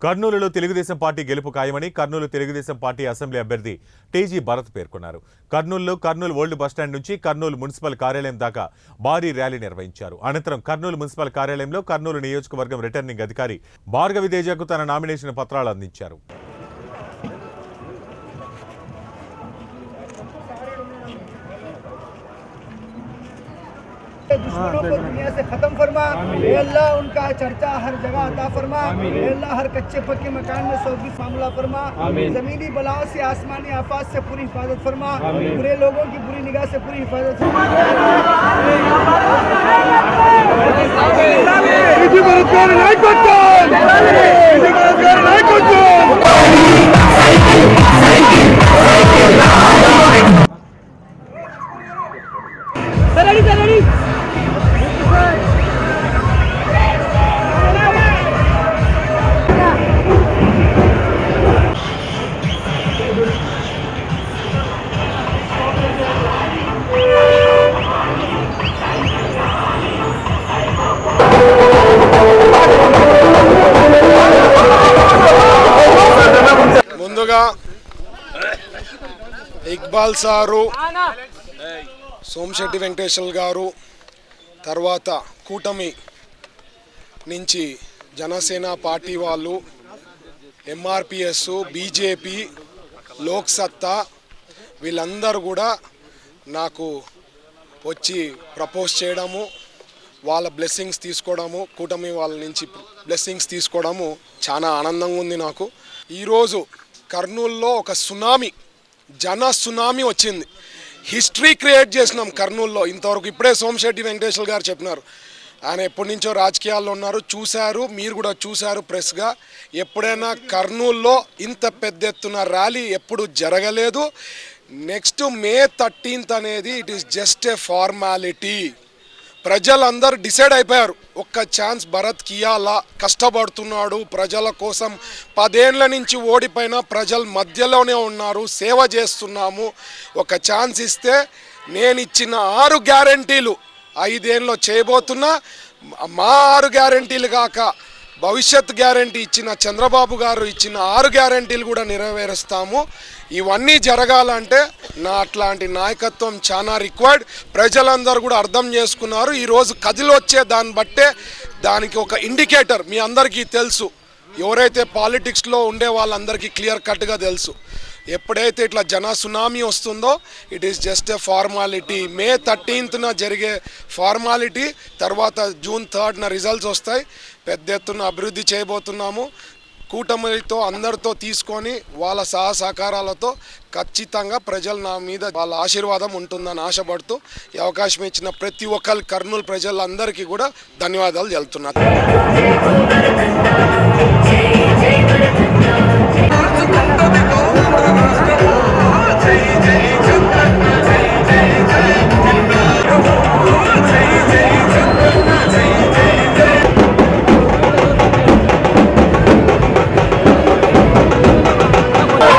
కర్నూలులో తెలుగుదేశం పార్టీ గెలుపు ఖాయమని కర్నూలు తెలుగుదేశం పార్టీ అసెంబ్లీ అభ్యర్థి టీజీ భరత్ పేర్కొన్నారు. కర్నూలులో కర్నూలు ఓల్డ్ బస్టాండ్ నుంచి కర్నూలు మున్సిపల్ కార్యాలయం దాకా భారీ ర్యాలీ నిర్వహించారు. అనంతరం కర్నూలు మున్సిపల్ కార్యాలయంలో కర్నూలు నియోజకవర్గం రిటర్నింగ్ అధికారి భార్గవి తేజకు తన నామినేషన్ పత్రాలు అందించారు. दुश्मनों को दुनिया से खत्म फरमा, अल्लाह उनका चर्चा हर जगह अता फरमा, अल्लाह हर कच्चे पक्के मकान में 120 मामला फरमा, जमीनी बलाओं से आसमानी आफात से पूरी हिफाजत फरमा, बुरे लोगों की बुरी निगाह से पूरी हिफाजत फरमा। ముందుగా ఇక్బాల్ సారు, సోమశెట్టి వెంకటేశ్వర గారు, తర్వాత కూటమి నుంచి జనసేన పార్టీ వాళ్ళు, ఎంఆర్పిఎస్, బీజేపీ, లోక్ సత్తా వీళ్ళందరూ కూడా నాకు వచ్చి ప్రపోజ్ చేయడము, వాళ్ళ బ్లెస్సింగ్స్ తీసుకోవడము, కూటమి వాళ్ళ నుంచి బ్లెస్సింగ్స్ తీసుకోవడము చాలా ఆనందంగా ఉంది నాకు. ఈరోజు కర్నూలులో ఒక సునామీ, జన సునామీ వచ్చింది. హిస్టరీ క్రియేట్ చేసినాం కర్నూలులో. ఇంతవరకు ఇప్పుడే సోమశెట్టి వెంకటేశ్వర గారు చెప్పినారు, ఆయన ఎప్పటి నుంచో రాజకీయాల్లో ఉన్నారు, చూశారు, మీరు కూడా చూశారు ప్రెస్గా. ఎప్పుడైనా కర్నూలులో ఇంత పెద్ద ఎత్తున ర్యాలీ ఎప్పుడు జరగలేదు. నెక్స్ట్ May 13th అనేది it is just a formality. ప్రజలందరూ డిసైడ్ అయిపోయారు, ఒక్క ఛాన్స్ భరత్కి ఇవ్వాలా, కష్టపడుతున్నాడు ప్రజల కోసం, 10 ఏళ్ల నుంచి ఓడిపోయిన ప్రజల మధ్యలోనే ఉన్నారు, సేవ చేస్తున్నాము, ఒక ఛాన్స్ ఇస్తే నేను ఇచ్చిన 6 గ్యారంటీలు 5 ఏళ్ళలో చేయబోతున్నా. మా 6 గ్యారంటీలు కాక భవిష్యత్ గ్యారంటీ ఇచ్చిన చంద్రబాబు గారు ఇచ్చిన 6 గ్యారంటీలు కూడా నెరవేరుస్తాము. ఇవన్నీ జరగాలంటే నా అట్లాంటి నాయకత్వం చాలా రిక్వైర్డ్. ప్రజలందరూ కూడా అర్థం చేసుకున్నారు. ఈరోజు కదిలొచ్చే దాన్ని బట్టే దానికి ఒక ఇండికేటర్ మీ అందరికీ తెలుసు, ఎవరైతే పాలిటిక్స్లో ఉండే వాళ్ళందరికీ క్లియర్ కట్గా తెలుసు. ఎప్పుడైతే ఇట్లా జన సునామీ వస్తుందో it is just a formality. May 13th జరిగే ఫార్మాలిటీ. తర్వాత June 3rd రిజల్ట్స్ వస్తాయి. పెద్ద ఎత్తున అభివృద్ధి చేయబోతున్నాము. కూటమితో అందరితో తీసుకొని వాళ్ళ సహకారాలతో ఖచ్చితంగా ప్రజలు నా మీద వాళ్ళ ఆశీర్వాదం ఉంటుందని ఆశపడుతూ ఈ అవకాశం ఇచ్చిన ప్రతి ఒక్కరు కర్నూలు ప్రజలందరికీ కూడా ధన్యవాదాలు తెలుపుతున్నాను. Jai Jai